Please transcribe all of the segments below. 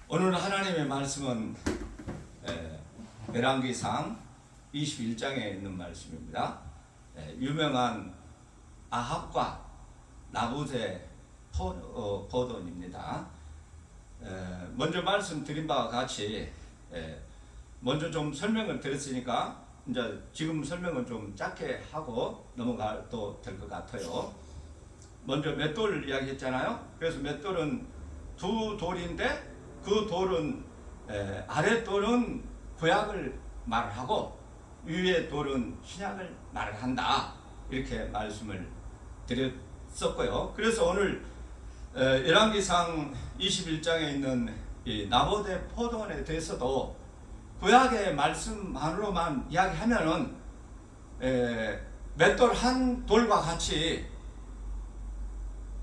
오늘 하나님의 말씀은 열왕기상 21장에 있는 말씀입니다. 유명한 아합과 나봇의 포도입니다. 먼저 말씀드린 바와 같이 먼저 좀 설명을 드렸으니까 이제 지금 설명은 좀 짧게 하고 넘어가도 될 것 같아요. 먼저 맷돌을 이야기했잖아요. 그래서 맷돌은 두 돌인데 그 돌은 아래 돌은 구약을 말하고 위에 돌은 신약을 말한다, 이렇게 말씀을 드렸었고요. 그래서 오늘 열왕기상 21장에 있는 이 나봇의 포도원에 대해서도 구약의 말씀만으로만 이야기하면은 맷돌 한 돌과 같이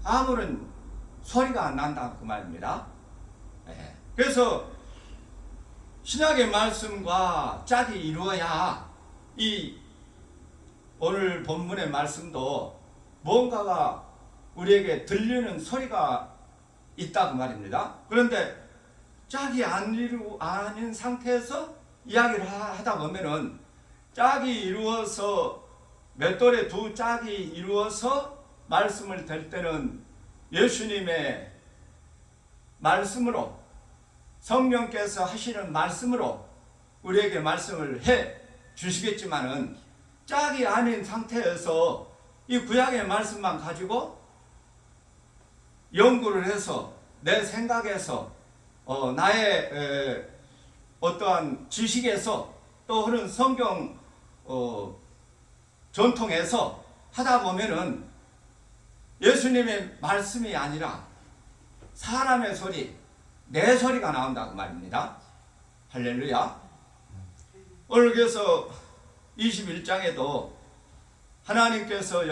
아무런 소리가 안 난다, 그 말입니다. 그래서 신약의 말씀과 짝이 이루어야 이 오늘 본문의 말씀도 뭔가가 우리에게 들리는 소리가 있다, 그 말입니다. 그런데 짝이 아닌 상태에서 이야기를 하다 보면은 짝이 이루어서 맷돌의 두 짝이 이루어서 말씀을 될 때는 예수님의 말씀으로, 성령께서 하시는 말씀으로 우리에게 말씀을 해 주시겠지만은 짝이 아닌 상태에서 이 구약의 말씀만 가지고 연구를 해서 내 생각에서 나의 어떠한 지식에서 또 흐른 성경 전통에서 하다 보면은 예수님의 말씀이 아니라 사람의 소리, 내 소리가 나온다고 말입니다. 할렐루야. 오늘 그래서 21장에도 하나님께서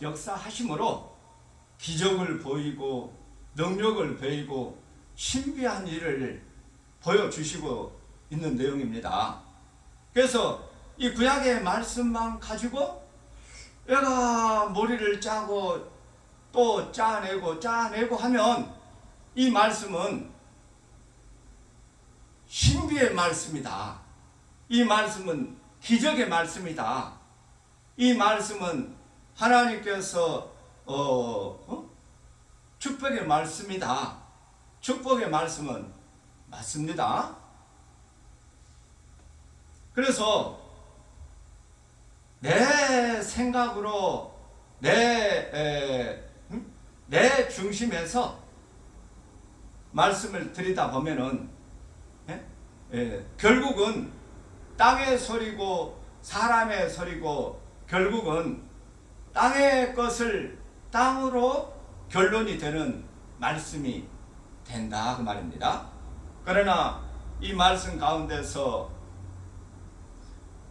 역사하심으로 기적을 보이고 능력을 보이고 신비한 일을 보여주시고 있는 내용입니다. 그래서 이 구약의 말씀만 가지고 내가 머리를 짜고 또 짜내고 하면 이 말씀은 신비의 말씀이다. 이 말씀은 기적의 말씀이다. 이 말씀은 하나님께서 축복의 말씀이다. 축복의 말씀은 맞습니다. 그래서 내 생각으로 내 중심에서 말씀을 드리다 보면은 결국은 땅의 소리고 사람의 소리고 결국은 땅의 것을 땅으로 결론이 되는 말씀이 된다, 그 말입니다. 그러나 이 말씀 가운데서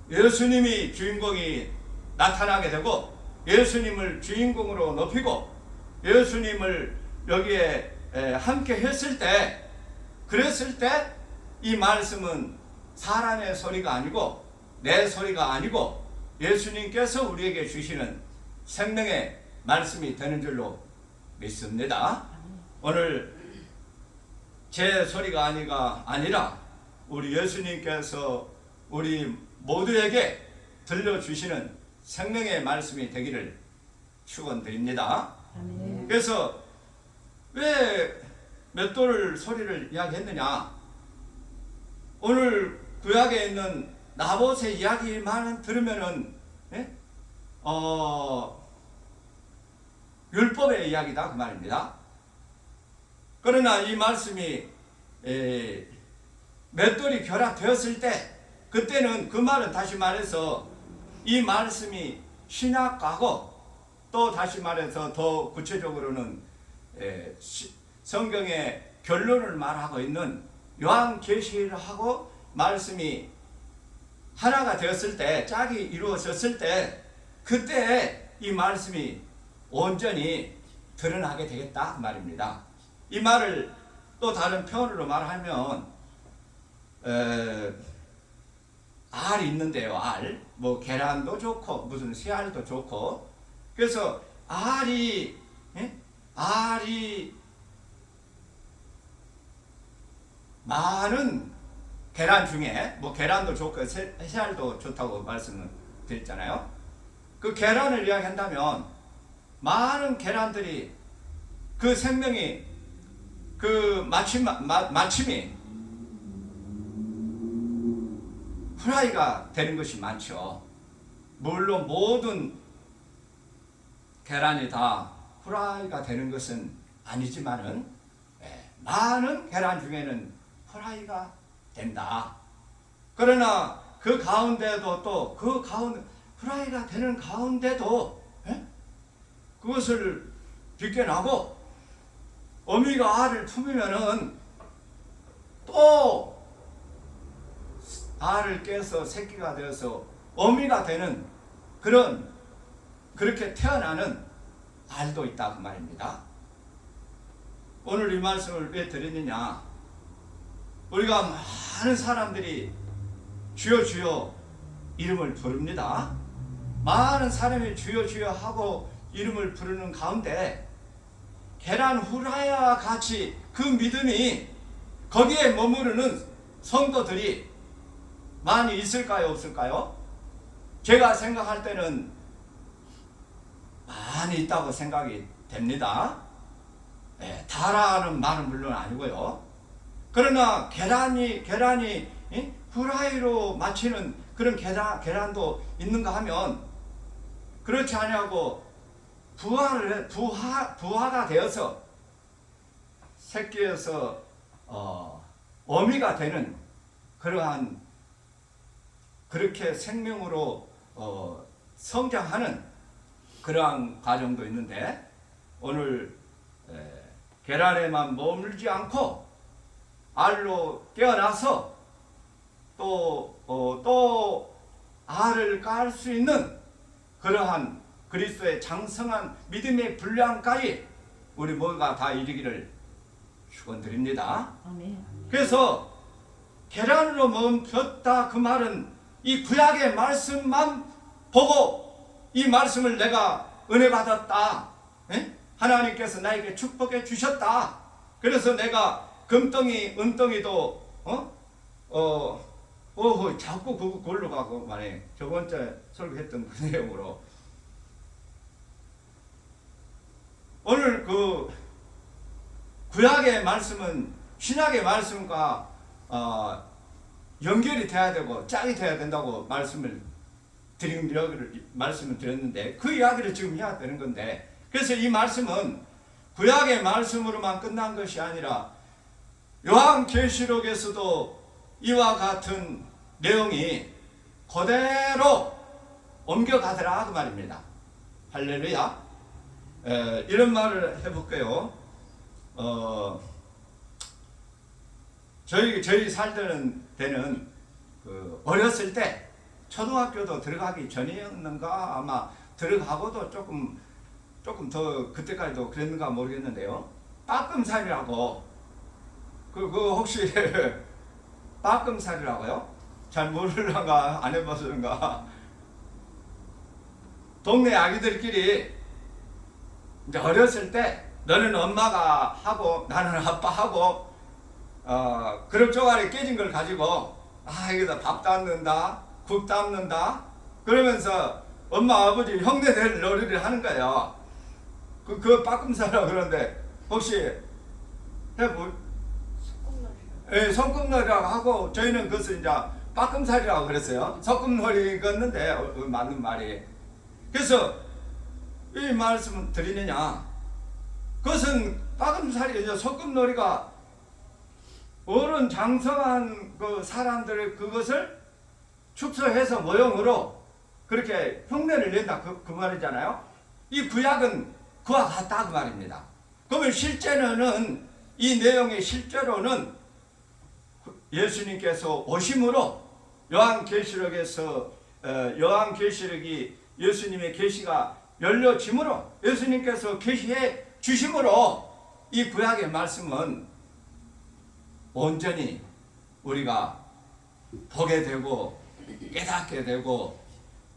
예수님이 주인공이 나타나게 되고 예수님을 주인공으로 높이고 예수님을 여기에 함께 했을 때, 그랬을 때 이 말씀은 사람의 소리가 아니고 내 소리가 아니고 예수님께서 우리에게 주시는 생명의 말씀이 되는 줄로 믿습니다. 오늘 제 소리가 아니라 우리 예수님께서 우리 모두에게 들려주시는 생명의 말씀이 되기를 축원드립니다. 그래서 왜 맷돌 소리를 이야기했느냐? 오늘 구약에 있는 나봇의 이야기만 들으면은 율법의 이야기다, 그 말입니다. 그러나 이 말씀이 맷돌이 결합되었을 때, 그때는 그 말은 다시 말해서 이 말씀이 신약하고 또 다시 말해서 더 구체적으로는 성경의 결론을 말하고 있는 요한계시하고 말씀이 하나가 되었을 때, 짝이 이루어졌을 때, 그때 이 말씀이 온전히 드러나게 되겠다, 그 말입니다. 이 말을 또 다른 표현으로 말하면 알이 있는데요. 뭐 계란도 좋고 무슨 새알도 좋고, 그래서 알이 많은 계란 중에 뭐 계란도 좋고 새알도 좋다고 말씀을 드렸잖아요. 그 계란을 이야기한다면 많은 계란들이 그 생명이 그 마침이 후라이가 되는 것이 많죠. 물론 모든 계란이 다 후라이가 되는 것은 아니지만은 많은 계란 중에는 후라이가 된다. 그러나 그 가운데도 또 그 가운데 후라이가 되는 가운데도 그것을 비껴나고 어미가 알을 품으면은 또 알을 깨서 새끼가 되어서 어미가 되는 그렇게 태어나는 알도 있다 그 말입니다. 오늘 이 말씀을 왜 드렸느냐? 우리가 많은 사람들이 주여 주여 이름을 부릅니다. 많은 사람이 주여 주여 하고 이름을 부르는 가운데 계란 후라이와 같이 그 믿음이 거기에 머무르는 성도들이 많이 있을까요? 없을까요? 제가 생각할 때는 많이 있다고 생각이 됩니다. 다라는 말은 물론 아니고요. 그러나 계란이 후라이로 맞히는 그런 계란도 있는가 하면 그렇지 아니하고 부화가 되어서 새끼에서 어미가 되는 그러한 그렇게 생명으로 성장하는 그러한 과정도 있는데 오늘 계란에만 머물지 않고 알로 깨어나서 또 알을 깔 수 있는 그러한 그리스도의 장성한 믿음의 분량까지 우리 모두가 다 이르기를 축원드립니다. 아멘. 그래서 계란으로 멈췄다 그 말은 이 구약의 말씀만 보고 이 말씀을 내가 은혜 받았다. 하나님께서 나에게 축복해 주셨다. 그래서 내가 금덩이 은덩이도 자꾸 그걸로 가고 말해. 저번 주에 설교했던 그 내용으로 오늘 그 구약의 말씀은 신약의 말씀과 연결이 돼야 되고 짝이 돼야 된다고 말씀을 드렸는데 그 이야기를 지금 해야 되는 건데 그래서 이 말씀은 구약의 말씀으로만 끝난 것이 아니라 요한계시록에서도 이와 같은 내용이 그대로 옮겨가더라 그 말입니다. 할렐루야. 이런 말을 해볼게요. 저희 살던 때는 그 어렸을 때 초등학교도 들어가기 전이었는가 아마 들어가고도 조금 더 그때까지도 그랬는가 모르겠는데요. 빠끔살이라고 그거 혹시 빠끔살이라고요? 잘 모르는가 안 해봤는가? 동네 아기들끼리 이제 어렸을 때 너는 엄마가 하고 나는 아빠 하고 그릇 쪼가리 깨진 걸 가지고 여기다 밥 담는다 국 담는다 그러면서 엄마 아버지 형네들 놀이를 하는 거예요. 그 빠끔살이라고 그러는데 혹시 소꿉놀이라고 하고 저희는 그것을 이제 빠끔살이라고 그랬어요. 소꿉놀이였는데 맞는 말이. 그래서 이 말씀을 드리느냐 그것은 빠끔살이죠. 소꿉놀이가 어른 장성한 그 사람들의 그것을 축소해서 모형으로 그렇게 흉내를 낸다 그 말이잖아요. 이 구약은 그와 같다 그 말입니다. 그러면 실제로는 이 내용의 실제로는 예수님께서 오심으로 요한계시록이 예수님의 계시가 열려짐으로 예수님께서 계시해 주심으로 이 구약의 말씀은 온전히 우리가 보게 되고 깨닫게 되고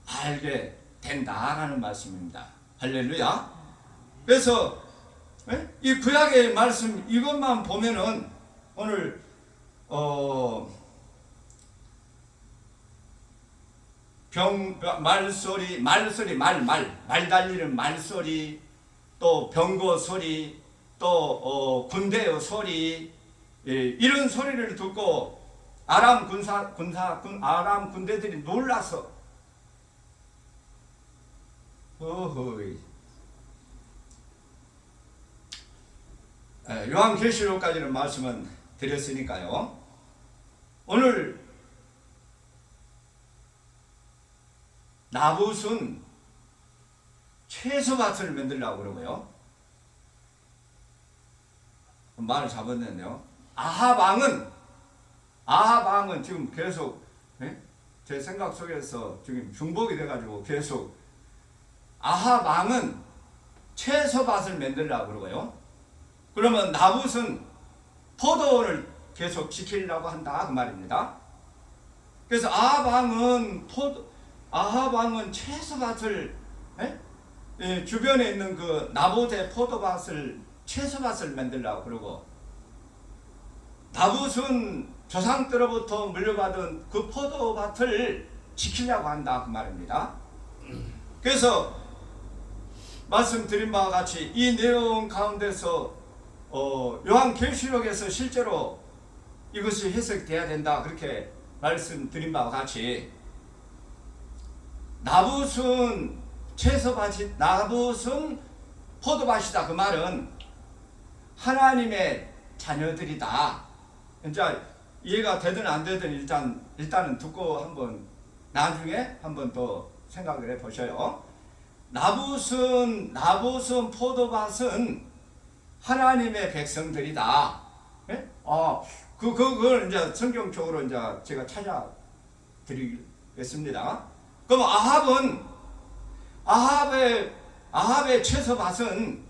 알게 된다라는 말씀입니다. 할렐루야. 그래서 이 구약의 말씀 이것만 보면은 오늘 말 달리는 말소리, 또 병거 소리, 또 군대의 소리, 이런 소리를 듣고 아람 군대들이 놀라서 요한계시록까지는 말씀은 드렸으니까요. 오늘 나봇은 채소밭을 만들려고 그러고요. 말을 잡았는데요. 아합왕은 지금 계속 제 생각 속에서 지금 중복이 돼가지고 계속 아합왕은 채소밭을 만들려고 그러고요. 그러면 나봇은 포도원을 계속 지키려고 한다 그 말입니다. 그래서 아합왕은 채소밭을 주변에 있는 그 나봇의 포도밭을 채소밭을 만들려고 그러고, 나봇은 조상 때로부터 물려받은 그 포도밭을 지키려고 한다 그 말입니다. 그래서 말씀드린 바와 같이 이 내용 가운데서 요한계시록에서 실제로 이것이 해석돼야 된다 그렇게 말씀드린 바와 같이, 나봇은 채소밭이, 나봇은 포도밭이다 그 말은 하나님의 자녀들이다. 이제 이해가 되든 안 되든 일단은 듣고 한번 나중에 한번 더 생각을 해 보셔요. 나봇은 포도밭은 하나님의 백성들이다. 예? 그걸 이제 성경적으로 이제 제가 찾아드리겠습니다. 그럼 아합의 채소밭은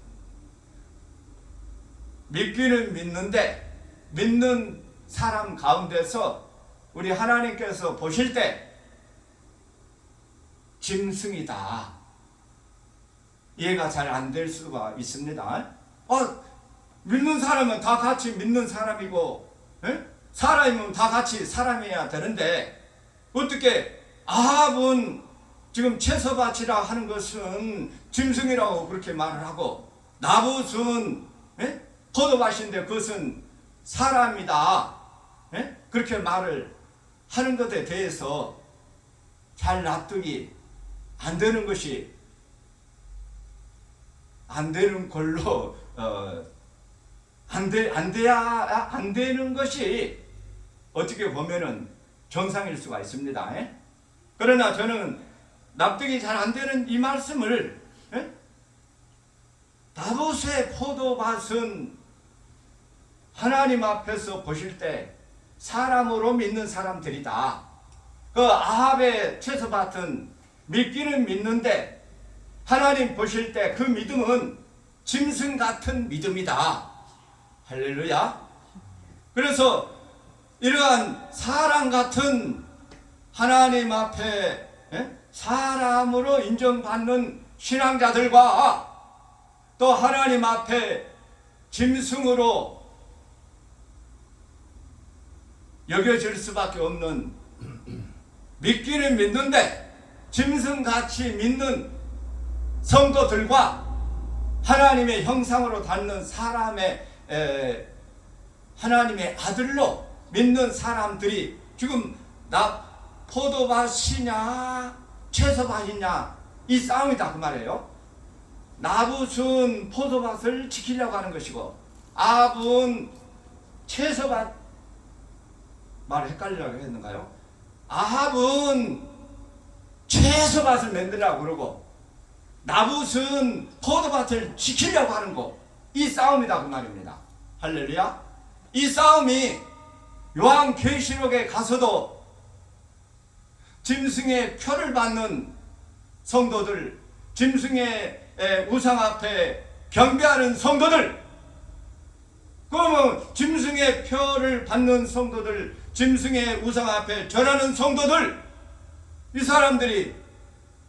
믿기는 믿는데, 믿는 사람 가운데서 우리 하나님께서 보실 때 짐승이다. 이해가 잘 안 될 수가 있습니다. 믿는 사람은 다 같이 믿는 사람이고, 사람이면 다 같이 사람이어야 되는데, 어떻게 아합은 지금 채소밭이라 하는 것은 짐승이라고 그렇게 말을 하고, 나봇은 포도밭인데 그것은 사람이다 그렇게 말을 하는 것에 대해서 잘 납득이 안 되는 것이, 안 되는 걸로 안 되는 것이 어떻게 보면은 정상일 수가 있습니다. 그러나 저는 납득이 잘 안 되는 이 말씀을, 나봇의 포도밭은 하나님 앞에서 보실 때 사람으로 믿는 사람들이다. 그 아합의 채소밭은 믿기는 믿는데 하나님 보실 때 그 믿음은 짐승 같은 믿음이다. 할렐루야. 그래서 이러한 사람 같은 하나님 앞에 사람으로 인정받는 신앙자들과 또 하나님 앞에 짐승으로 여겨질 수밖에 없는, 믿기는 믿는데 짐승같이 믿는 성도들과 하나님의 형상으로 닮는 하나님의 아들로 믿는 사람들이 지금 포도밭이냐 채소밭이냐 이 싸움이다 그 말이에요. 나봇은 포도밭을 지키려고 하는 것이고, 아합은 채소밭, 말을 헷갈리려고 했는가요? 아합은 채소밭을 만들려고 그러고, 나봇은 포도밭을 지키려고 하는 거, 이 싸움이다 그 말입니다. 할렐루야. 이 싸움이 요한계시록에 가서도 짐승의 표를 받는 성도들, 짐승의 우상 앞에 경배하는 성도들, 그러면 짐승의 표를 받는 성도들, 짐승의 우상 앞에 절하는 성도들, 이 사람들이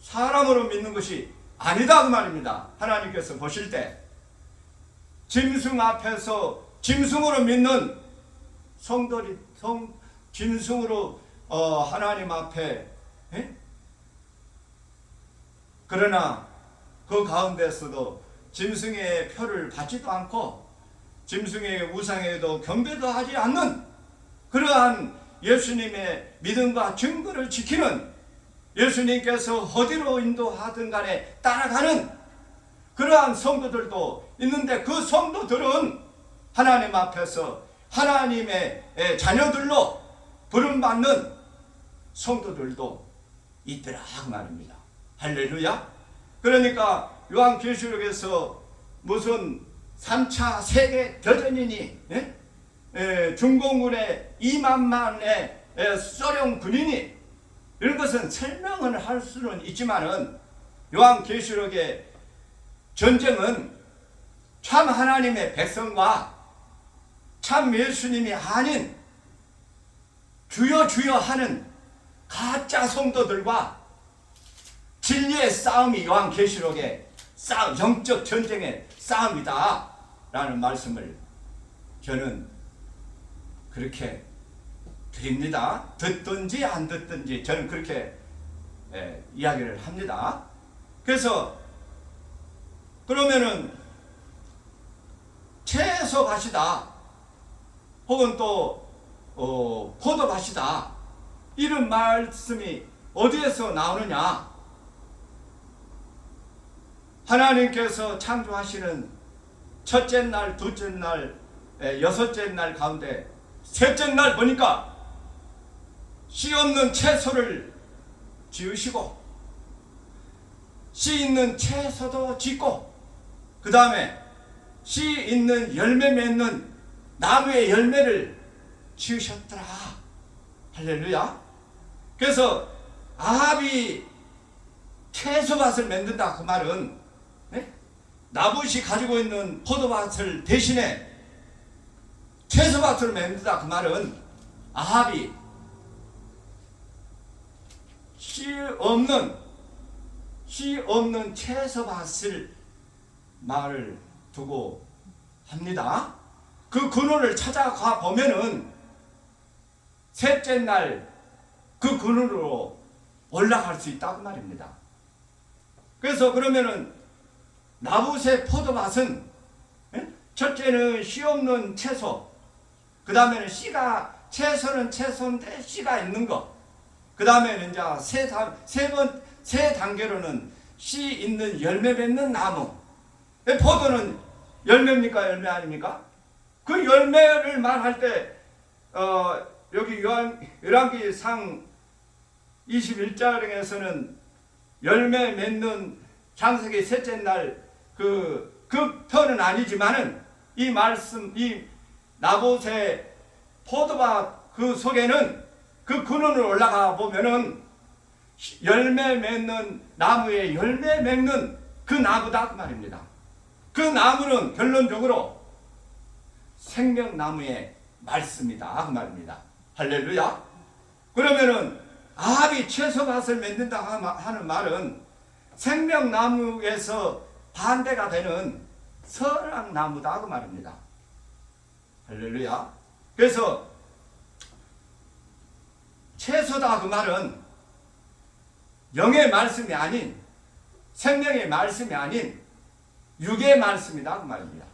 사람으로 믿는 것이 아니다 그 말입니다. 하나님께서 보실 때 짐승 앞에서 짐승으로 믿는 짐승으로 하나님 앞에 그러나 그 가운데서도 짐승의 표를 받지도 않고 짐승의 우상에도 경배도 하지 않는 그러한 예수님의 믿음과 증거를 지키는 예수님께서 어디로 인도하든 간에 따라가는 그러한 성도들도 있는데 그 성도들은 하나님 앞에서 하나님의 자녀들로 부름받는 성도들도 있더라 그 말입니다. 할렐루야. 그러니까 요한계시록에서 무슨 3차 세계대전이니 중공군의 2만만의 소련 군인이 이런 것은 설명을 할 수는 있지만은 요한계시록의 전쟁은 참 하나님의 백성과 참 예수님이 아닌 주여 주여 하는 가짜 성도들과 진리의 싸움이 요한계시록의 영적 전쟁의 싸움이다 라는 말씀을 저는 그렇게 드립니다. 듣든지 안 듣든지 저는 그렇게 이야기를 합니다. 그래서 그러면은 채소밭이다 혹은 또 포도밭이다 이런 말씀이 어디에서 나오느냐? 하나님께서 창조하시는 첫째 날, 둘째 날, 여섯째 날 가운데 셋째 날 보니까 씨 없는 채소를 지으시고 씨 있는 채소도 짓고 그 다음에 씨 있는 열매 맺는 나무의 열매를 지으셨더라. 할렐루야. 그래서 아합이 채소밭을 만든다 그 말은 나봇이 가지고 있는 포도밭을 대신에 채소밭을 만든다 그 말은 아합이 씨 없는 채소밭을 말을 두고 합니다. 그 근원을 찾아가 보면은 셋째 날 그 근원으로 올라갈 수 있다고 말입니다. 그래서 그러면은 나봇의 포도밭은 첫째는 씨 없는 채소, 그 다음에는 채소는 채소인데 씨가 있는 거, 그 다음에는 이제 세 단계로는 씨 있는 열매 맺는 나무. 포도는 열매입니까? 열매 아닙니까? 그 열매를 말할 때 여기 열왕기상 21장에서는 열매 맺는 장세기 셋째 날 그 편은 아니지만은 이 말씀 이 나봇의 포도밭 그 속에는 그 근원을 올라가 보면은 열매 맺는 나무에 열매 맺는 그 나무다 그 말입니다. 그 나무는 결론적으로 생명나무의 말씀이다 그 말입니다. 할렐루야. 그러면은 아합이 채소밭을 만든다 하는 말은 생명나무에서 반대가 되는 선악나무다 그 말입니다. 할렐루야. 그래서 채소다 그 말은 영의 말씀이 아닌 생명의 말씀이 아닌 육의 말씀이다 그 말입니다.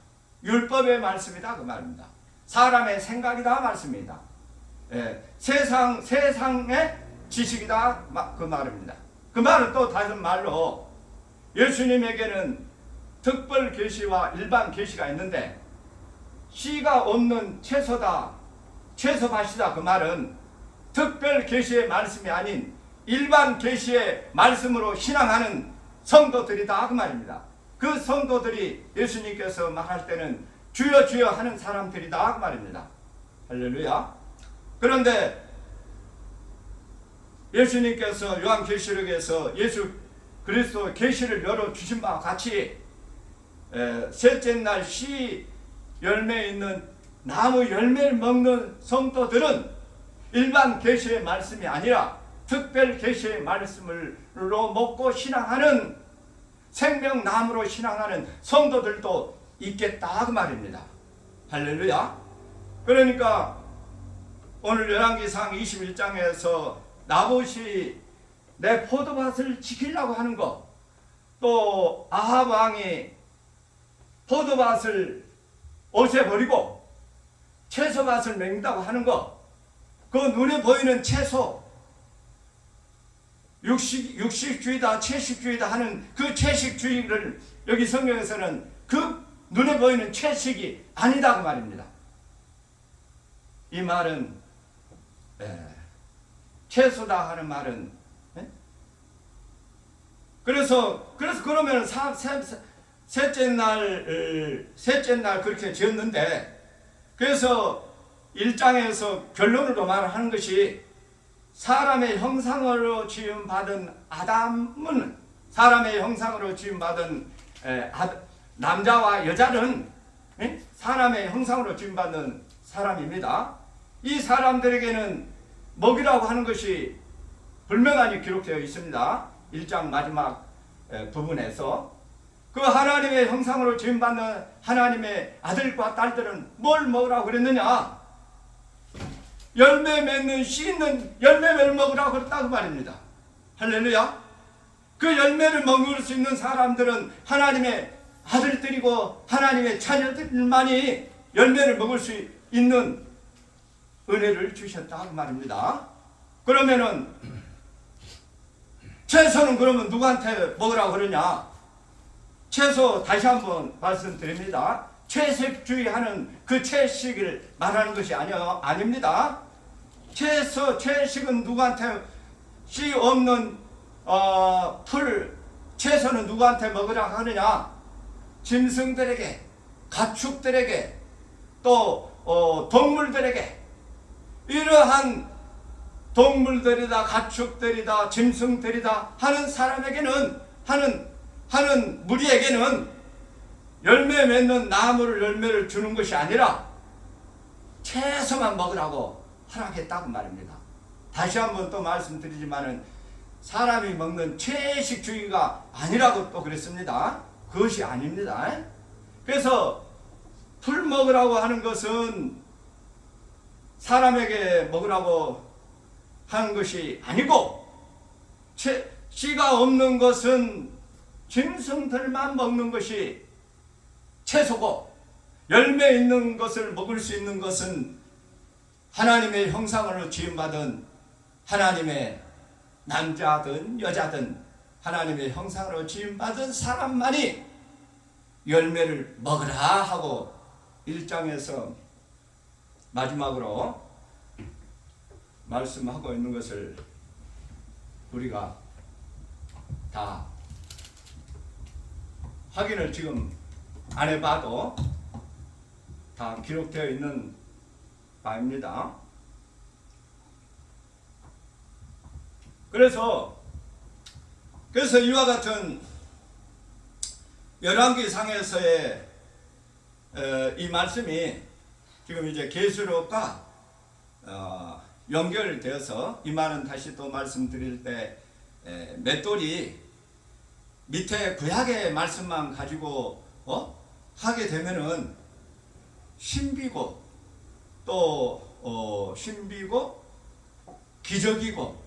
율법의 말씀이다 그 말입니다. 사람의 생각이다 말씀입니다. 세상의 지식이다 그 말입니다. 그 말은 또 다른 말로 예수님에게는 특별 계시와 일반 계시가 있는데 씨가 없는 채소밭이다 그 말은 특별 계시의 말씀이 아닌 일반 계시의 말씀으로 신앙하는 성도들이다 그 말입니다. 그 성도들이 예수님께서 말할 때는 주여 주여 하는 사람들이다 그 말입니다. 할렐루야. 그런데 예수님께서 요한계시록에서 예수 그리스도 계시를 열어주신 바와 같이 셋째 날 씨 열매 있는 나무 열매를 먹는 성도들은 일반 계시의 말씀이 아니라 특별 계시의 말씀으로 먹고 신앙하는 생명나무로 신앙하는 성도들도 있겠다 그 말입니다. 할렐루야. 그러니까 오늘 열왕기상 21장에서 나봇이 내 포도밭을 지키려고 하는 것, 또 아합 왕이 포도밭을 없애버리고 채소밭을 맹다고 하는 것, 그 눈에 보이는 채소, 육식주의다 채식주의다 하는 그 채식주의를 여기 성경에서는 그 눈에 보이는 채식이 아니다 그 말입니다. 이 말은 채소다 하는 말은 그래서 그러면 셋째 날 그렇게 지었는데, 그래서 1장에서 결론으로 말하는 것이 사람의 형상으로 지음받은 아담은, 사람의 형상으로 지음받은 남자와 여자는 사람의 형상으로 지음받는 사람입니다. 이 사람들에게는 먹이라고 하는 것이 분명하게 기록되어 있습니다. 1장 마지막 부분에서 그 하나님의 형상으로 지음받는 하나님의 아들과 딸들은 뭘 먹으라고 그랬느냐? 열매 맺는 씨 있는 열매를 먹으라고 그랬다고 말입니다. 할렐루야. 그 열매를 먹을 수 있는 사람들은 하나님의 아들들이고 하나님의 자녀들만이 열매를 먹을 수 있는 은혜를 주셨다고 말입니다. 그러면은 채소는 그러면 누구한테 먹으라고 그러냐? 채소 다시 한번 말씀드립니다. 채식주의하는 그 채식을 말하는 것이 아닙니다. 채식은 누구한테 씨 없는 채소는 누구한테 먹으라고 하느냐? 짐승들에게, 가축들에게, 또 동물들에게, 이러한 동물들이다, 가축들이다, 짐승들이다 하는 사람에게는, 하는 무리에게는 열매 맺는 나무를 열매를 주는 것이 아니라 채소만 먹으라고 허락했다고 말입니다. 다시 한번 또 말씀드리지만은 사람이 먹는 채식주의가 아니라고 또 그랬습니다. 그것이 아닙니다. 그래서 풀 먹으라고 하는 것은 사람에게 먹으라고 하는 것이 아니고, 씨가 없는 것은 짐승들만 먹는 것이 채소고, 열매 있는 것을 먹을 수 있는 것은 하나님의 형상으로 지음받은 하나님의 남자든 여자든 하나님의 형상으로 지음받은 사람만이 열매를 먹으라 하고 1장에서 마지막으로 말씀하고 있는 것을 우리가 다 확인을 지금 안 해봐도 다 기록되어 있는 바입니다. 그래서 이와 같은 열왕기상에서의 이 말씀이 지금 이제 계시록과 연결되어서 이 말은 다시 또 말씀드릴 때 맷돌이 밑에 구약의 말씀만 가지고 하게 되면은 신비고 또 신비고 기적이고,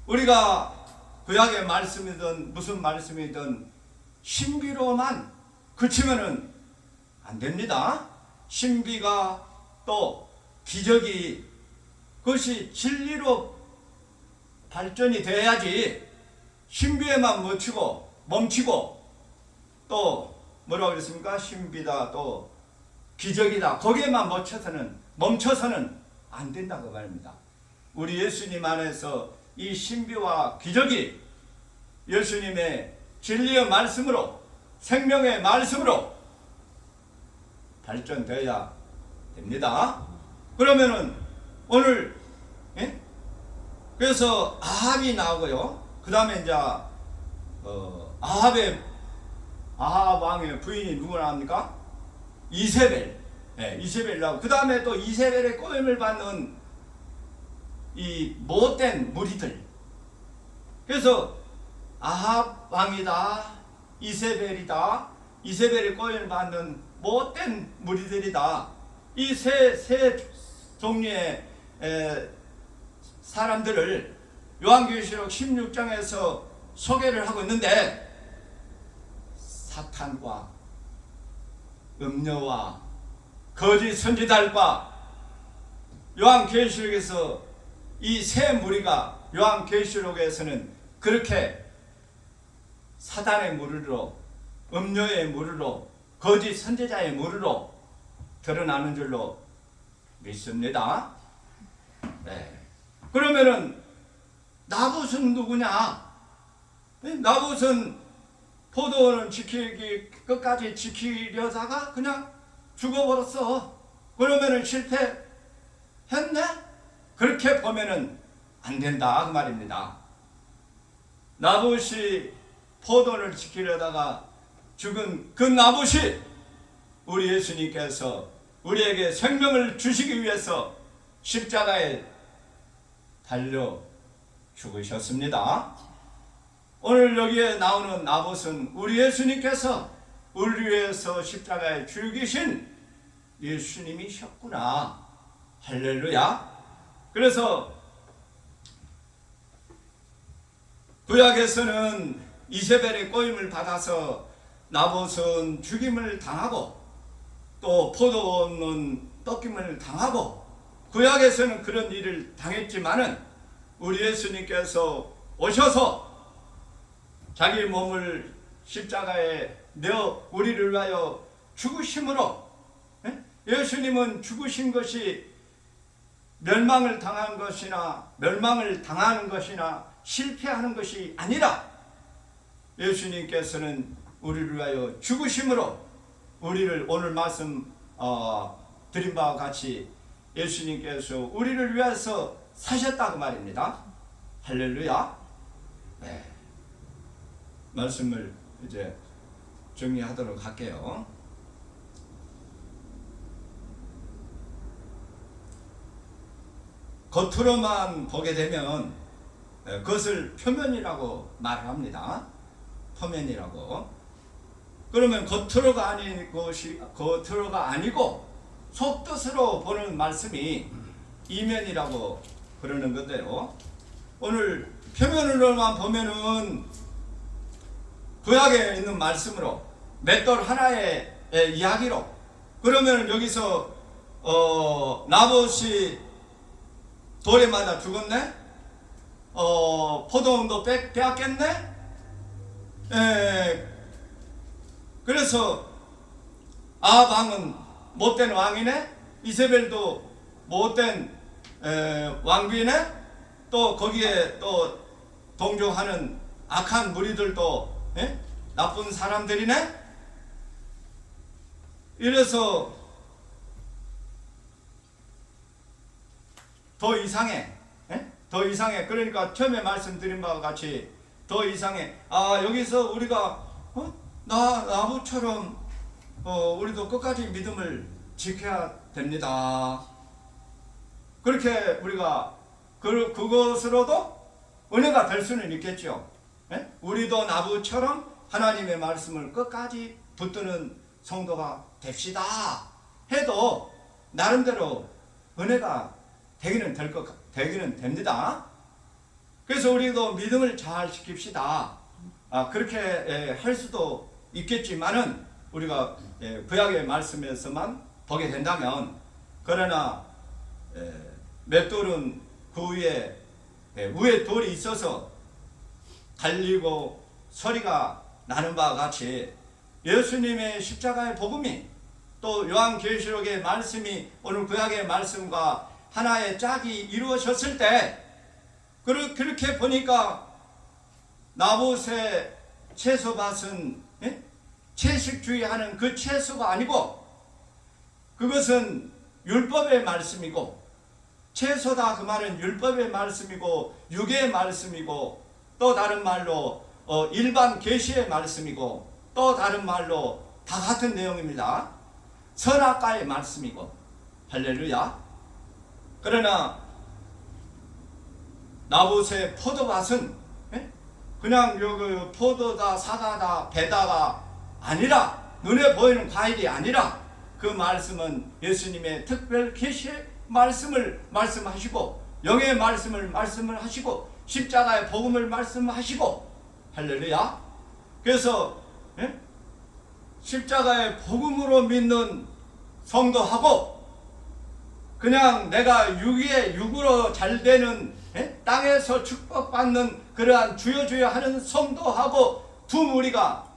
우리가 구약의 말씀이든 무슨 말씀이든 신비로만 그치면은 안 됩니다. 신비가 또 기적이 그것이 진리로 발전이 돼야지, 신비에만 멈추고 또 뭐라고 그랬습니까? 신비다 또 기적이다 거기에만 멈춰서는 안 된다고 말입니다. 우리 예수님 안에서 이 신비와 기적이 예수님의 진리의 말씀으로, 생명의 말씀으로 발전되어야 됩니다. 그러면은 오늘 그래서 아합이 나오고요. 그 다음에 이제 아합 왕의 부인이 누구 나옵니까? 이세벨. 이세벨 나오고, 그 다음에 또 이세벨의 꼬임을 받는 이 못된 무리들. 그래서 아합 왕이다, 이세벨이다, 이세벨의 꼬임을 받는 못된 무리들이다. 이 세 종류의 사람들을 요한계시록 16장에서 소개를 하고 있는데, 사탄과 음녀와 거짓 선지자들과 요한계시록에서 이 세 무리가 요한계시록에서는 그렇게 사단의 무리로, 음녀의 무리로, 거짓 선지자의 무리로 드러나는 줄로 믿습니다. 네. 그러면은 나봇은 누구냐? 나봇은 포도원을 끝까지 지키려다가 그냥 죽어버렸어. 그러면은 실패했네? 그렇게 보면은 안 된다 그 말입니다. 나봇이 포도원을 지키려다가 죽은 그 나봇이 우리 예수님께서 우리에게 생명을 주시기 위해서 십자가에 달려 죽으셨습니다. 오늘 여기에 나오는 나봇은 우리 예수님께서 우리 위해서 십자가에 죽이신 예수님이셨구나. 할렐루야. 그래서 구약에서는 이세벨의 꼬임을 받아서 나봇은 죽임을 당하고 또 포도원은 뺏김을 당하고 구약에서는 그런 일을 당했지만은 우리 예수님께서 오셔서 자기 몸을 십자가에 내어 우리를 위하여 죽으심으로, 예수님은 죽으신 것이 멸망을 당하는 것이나 실패하는 것이 아니라 예수님께서는 우리를 위하여 죽으심으로 우리를 오늘 말씀 드린 바와 같이 예수님께서 우리를 위해서 사셨다고 말입니다. 할렐루야. 네. 말씀을 이제 정리하도록 할게요. 겉으로만 보게 되면 그것을 표면이라고 말합니다. 표면이라고. 그러면 겉으로가 아니고 속뜻으로 보는 말씀이 이면이라고 그러는 건데요. 오늘 표면으로만 보면은 구약에 있는 말씀으로 맷돌 하나의 이야기로, 그러면 여기서 나봇이 돌에 맞아 죽었네? 포도원도 빼앗겼네? 그래서 아합은 못된 왕이네? 이세벨도 못된 왕비네? 또 거기에 또 동조하는 악한 무리들도 나쁜 사람들이네? 이래서 더 이상해. 더 이상해. 그러니까 처음에 말씀드린 바와 같이 더 이상해. 여기서 우리가 나봇처럼 우리도 끝까지 믿음을 지켜야 됩니다. 그렇게 우리가 그것으로도 은혜가 될 수는 있겠죠. 우리도 나봇처럼 하나님의 말씀을 끝까지 붙드는 성도가 됩시다 해도 나름대로 은혜가 되기는 됩니다. 그래서 우리도 믿음을 잘 지킵시다. 그렇게 할 수도 있겠지만은 우리가 구약의 말씀에서만 보게 된다면, 그러나 맷돌은 그 위에 돌이 있어서 달리고 소리가 나는 바와 같이 예수님의 십자가의 복음이 또 요한계시록의 말씀이 오늘 구약의 말씀과 하나의 짝이 이루어졌을 때 그렇게 보니까 나봇의 채소밭은 채식주의하는 그 채소가 아니고 그것은 율법의 말씀이고, 채소다 그 말은 율법의 말씀이고 육의 말씀이고, 또 다른 말로 일반 계시의 말씀이고, 또 다른 말로 다 같은 내용입니다. 선악과의 말씀이고. 할렐루야. 그러나 나봇의 포도밭은 그냥 포도다, 사과다, 배다가 아니라, 눈에 보이는 과일이 아니라 그 말씀은 예수님의 특별 계시의 말씀을 말씀하시고 영의 말씀을 말씀을 하시고 십자가의 복음을 말씀하시고 할렐루야. 그래서 십자가의 복음으로 믿는 성도하고 그냥 내가 육으로 잘 되는 땅에서 축복받는 그러한 주여 주여 하는 성도하고 두 무리가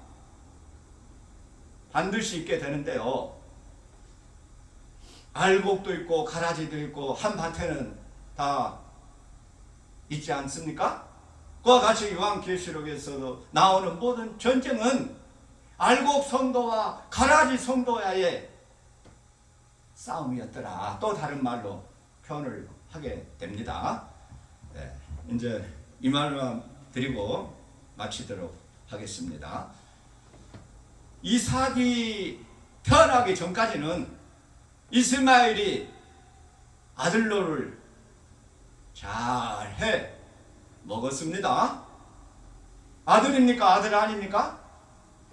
반드시 있게 되는데요. 알곡도 있고 가라지도 있고 한 밭에는 다 있지 않습니까? 그와 같이 요한계시록에서도 나오는 모든 전쟁은 알곡 성도와 가라지 성도와의 싸움이었더라. 또 다른 말로 표현을 하게 됩니다. 네, 이제 이 말만 드리고 마치도록 하겠습니다. 이삭이 태어나기 전까지는 이스마엘이 아들로를 잘해 먹었습니다. 아들입니까? 아들 아닙니까?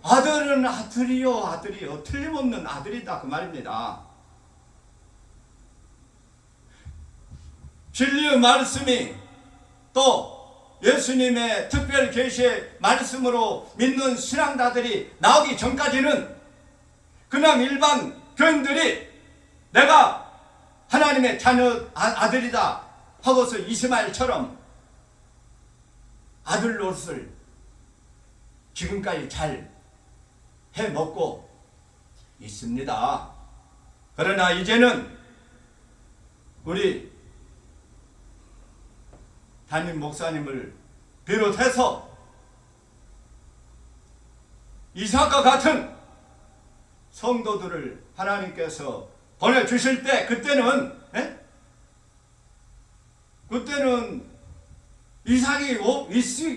아들은 아들이요 틀림없는 아들이다 그 말입니다. 진리의 말씀이 또 예수님의 특별 계시의 말씀으로 믿는 신앙자들이 나오기 전까지는 그냥 일반 교인들이 내가 하나님의 자녀 아들이다 하고서 이스마엘처럼 아들 노릇을 지금까지 잘 해먹고 있습니다. 그러나 이제는 우리 담임 목사님을 비롯해서 이삭과 같은 성도들을 하나님께서 보내주실 때 그때는 이삭이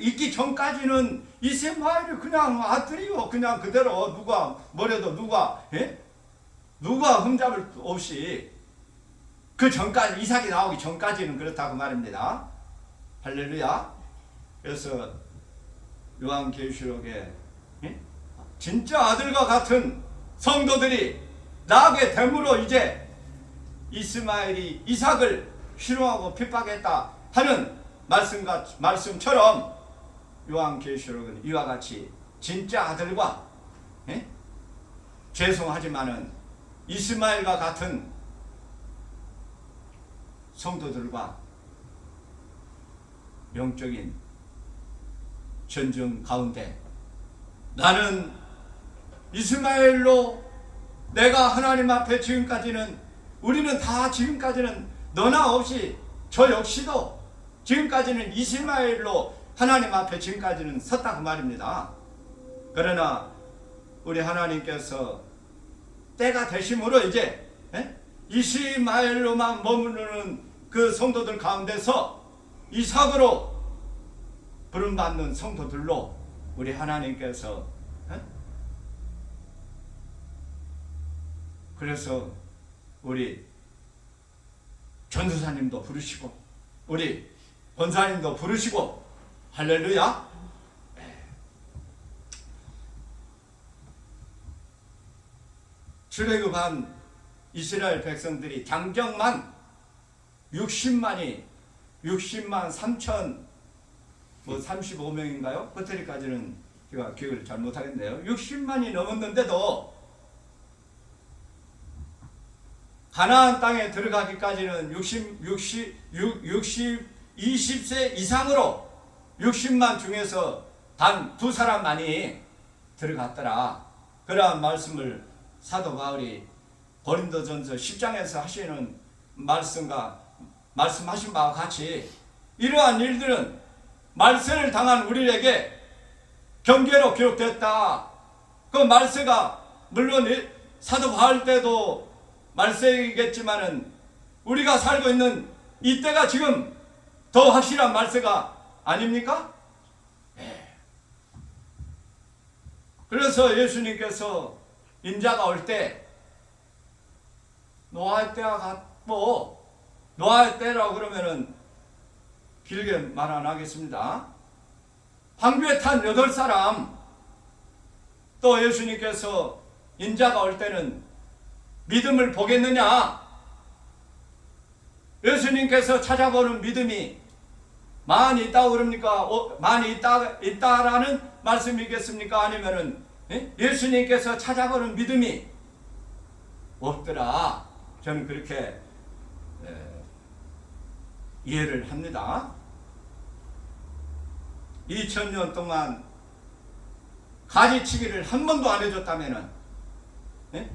있기 전까지는 이스마엘이 그냥 아들이요 그냥 그대로 누가 뭐래도 누가 흠잡을 없이 그 전까지 이삭이 나오기 전까지는 그렇다고 말입니다. 할렐루야. 그래서 요한계시록에 진짜 아들과 같은 성도들이 나게 됨으로 이제 이스마엘이 이삭을 희롱하고 핍박했다 하는 말씀처럼 요한계시록은 이와 같이 진짜 아들과 죄송하지만은 이스마엘과 같은 성도들과 영적인 전쟁 가운데 나는 이스마엘로 내가 하나님 앞에 우리는 다 지금까지는 너나 없이 저 역시도 지금까지는 이스마엘로 하나님 앞에 지금까지는 섰다 그 말입니다. 그러나 우리 하나님께서 때가 되심으로 이제 이스마엘로만 머무르는 그 성도들 가운데서 이삭으로 부름받는 성도들로 우리 하나님께서 그래서 우리 전도사님도 부르시고 우리 권사님도 부르시고 할렐루야. 출애굽한 이스라엘 백성들이 장정만 60만 3천 35명인가요? 그때까지는 제가 기억을 잘 못하겠네요. 60만이 넘었는데도 가나안 땅에 들어가기까지는 20세 이상으로 60만 중에서 단 2사람만이 들어갔더라. 그러한 말씀을 사도 바울이 고린도전서 10장에서 하시는 말씀하신 바와 같이 이러한 일들은 말세를 당한 우리에게 경계로 기록됐다. 그 말세가 물론 사도 바울 때도 말세이겠지만은 우리가 살고 있는 이때가 지금 더 확실한 말세가 아닙니까? 그래서 예수님께서 인자가 올 때 노아의 때와 같고 노아의 때라고 그러면은 길게 말 안 하겠습니다. 방주에 탄 8사람 또 예수님께서 인자가 올 때는 믿음을 보겠느냐? 예수님께서 찾아보는 믿음이 많이 있다고 그럽니까? 많이 있다라는 말씀이겠습니까? 아니면은 예수님께서 찾아보는 믿음이 없더라. 저는 그렇게 이해를 합니다. 2000년 동안 가지치기를 한 번도 안 해줬다면은,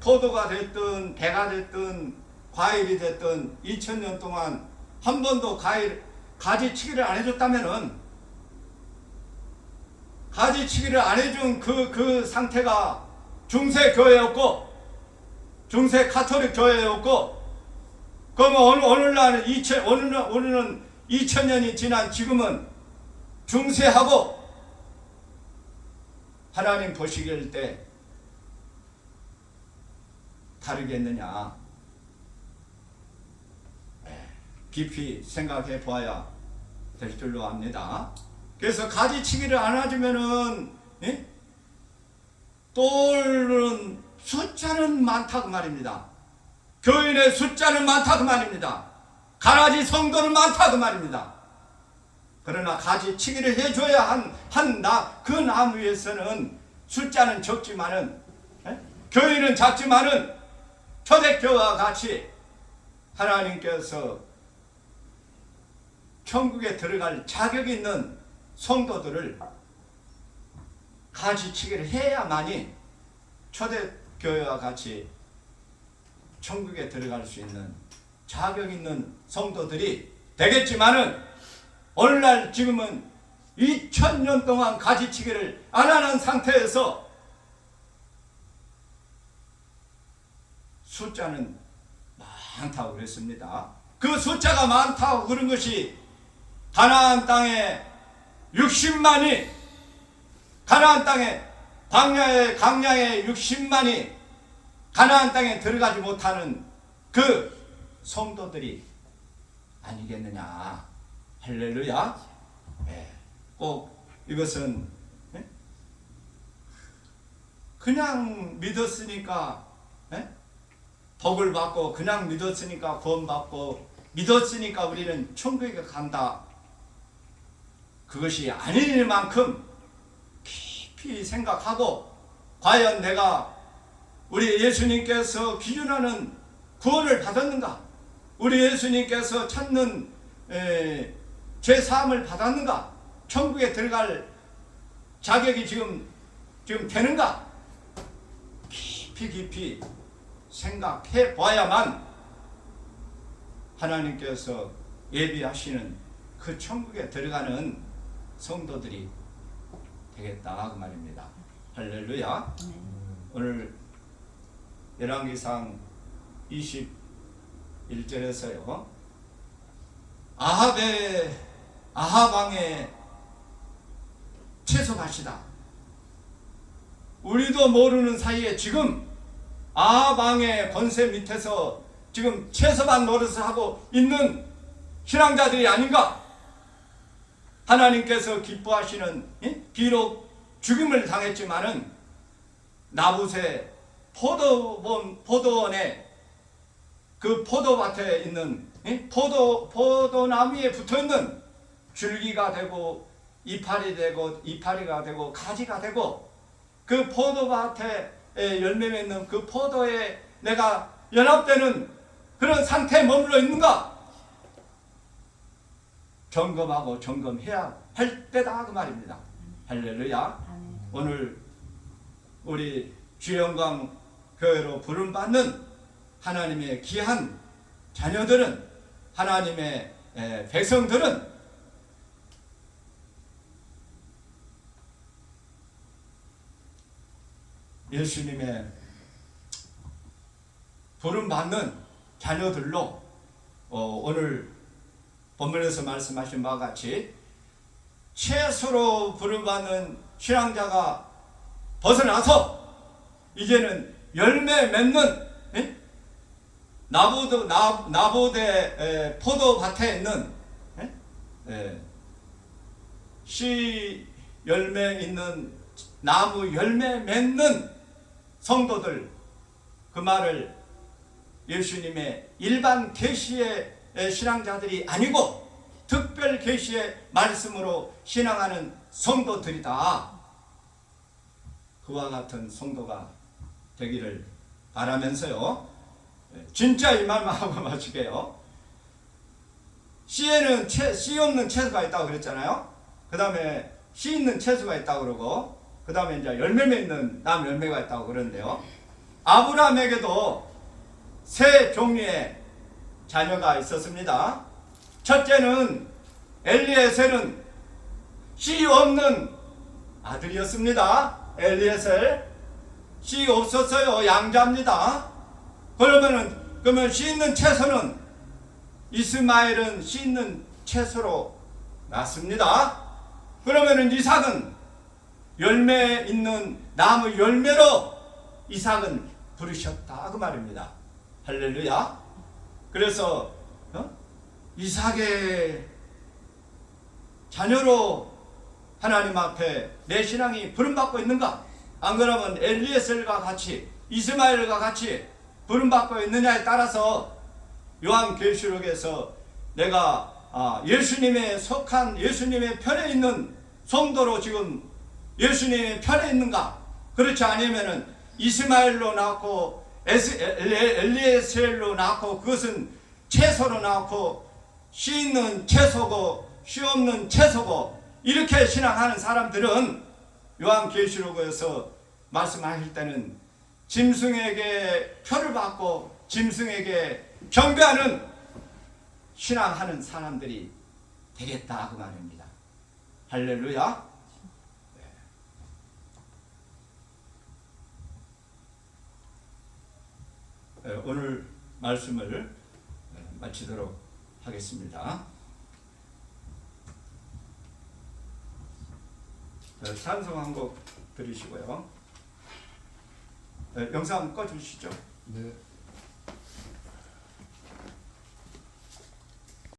포도가 됐든 배가 됐든 과일이 됐든 2000년 동안 한 번도 가지치기를 안 해줬다면은, 가지치기를 안 해준 그 상태가 중세 교회였고 중세 카톨릭 교회였고, 그러면 오늘날은 2000년이 지난 지금은 중세하고 하나님 보시길 때 다르겠느냐, 깊이 생각해 보아야 될 줄로 압니다. 그래서 가지치기를 안 해주면은 똘은 숫자는 많다 그 말입니다. 교인의 숫자는 많다 그 말입니다. 가라지 성도는 많다 그 말입니다. 그러나 가지치기를 해줘야 그 나무에서는 숫자는 적지만은, 교인은 작지만은 초대교회와 같이 하나님께서 천국에 들어갈 자격 있는 성도들을 가지치기를 해야만이 초대교회와 같이 천국에 들어갈 수 있는 자격 있는 성도들이 되겠지만은, 오늘날 지금은 2000년 동안 가지치기를 안 하는 상태에서 숫자는 많다고 그랬습니다. 그 숫자가 많다고 그런 것이 가나안 땅에 60만이, 가나안 땅에 광야에 60만이 가나안 땅에 들어가지 못하는 그 성도들이 아니겠느냐. 할렐루야. 꼭 이것은 그냥 믿었으니까 복을 받고, 그냥 믿었으니까 구원 받고, 믿었으니까 우리는 천국에 간다, 그것이 아닐 만큼 깊이 생각하고, 과연 내가 우리 예수님께서 기준하는 구원을 받았는가, 우리 예수님께서 찾는 죄사함을 받았는가, 천국에 들어갈 자격이 지금 되는가, 깊이 생각해 봐야만 하나님께서 예비하시는 그 천국에 들어가는 성도들이 되겠다 그 말입니다. 할렐루야. 오늘 열왕기상 21절에서요, 아합 왕의 채소밭이다. 우리도 모르는 사이에 지금 아합 왕의 권세 밑에서 지금 채소밭 노릇을 하고 있는 신앙자들이 아닌가? 하나님께서 기뻐하시는, 비록 죽임을 당했지만은 나봇의 포도원에 그 포도밭에 있는 포도나무에 붙어있는 줄기가 되고 이파리가 되고 가지가 되고, 그 포도밭에 열매 맺는 그 포도에 내가 연합되는 그런 상태에 머물러 있는가? 점검하고 점검해야 할 때다 그 말입니다. 할렐루야. 오늘 우리 주영광 교회로 부름받는 하나님의 귀한 자녀들은, 하나님의 백성들은 예수님의 부름받는 자녀들로 오늘 본문에서 말씀하신 바와 같이 채소로 부름받는 신앙자가 벗어나서 이제는 열매 맺는 나봇의 포도밭에 있는 씨 열매 있는 나무 열매 맺는 성도들, 그 말을 예수님의 일반 계시의 신앙자들이 아니고 특별 계시의 말씀으로 신앙하는 성도들이다. 그와 같은 성도가 되기를 바라면서요. 진짜 이 말만 하고 마치게요. 씨에는 씨 없는 채소가 있다고 그랬잖아요. 그 다음에 씨 있는 채소가 있다고 그러고, 그 다음에 이제 열매 맺는 남 열매가 있다고 그러는데요. 아브라함에게도 세 종류의 자녀가 있었습니다. 첫째는 엘리에셀은 씨 없는 아들이었습니다. 엘리에셀 씨 없었어요. 양자입니다. 그러면 씨 있는 채소는 이스마엘은 씨 있는 채소로 낳습니다. 그러면은 이삭은 열매 있는 나무 열매로 이삭은 부르셨다 그 말입니다. 할렐루야. 그래서 이삭의 자녀로 하나님 앞에 내 신앙이 부름받고 있는가? 안 그러면 엘리에셀과 같이 이스마엘과 같이 부름받고 있느냐에 따라서 요한계시록에서 내가 예수님에 속한 예수님의 편에 있는 성도로 지금 예수님의 편에 있는가? 그렇지 않으면은 이스마엘로 낳고 엘리에셀로 낳고 그것은 채소로 낳고 씨 있는 채소고 씨 없는 채소고 이렇게 신앙하는 사람들은 요한계시록에서 말씀하실 때는 짐승에게 표를 받고 짐승에게 경배하는 신앙하는 사람들이 되겠다 그 말입니다. 할렐루야. 오늘 말씀을 마치도록 하겠습니다. 찬송 한 곡 들으시고요. 영상 꺼주시죠. 네.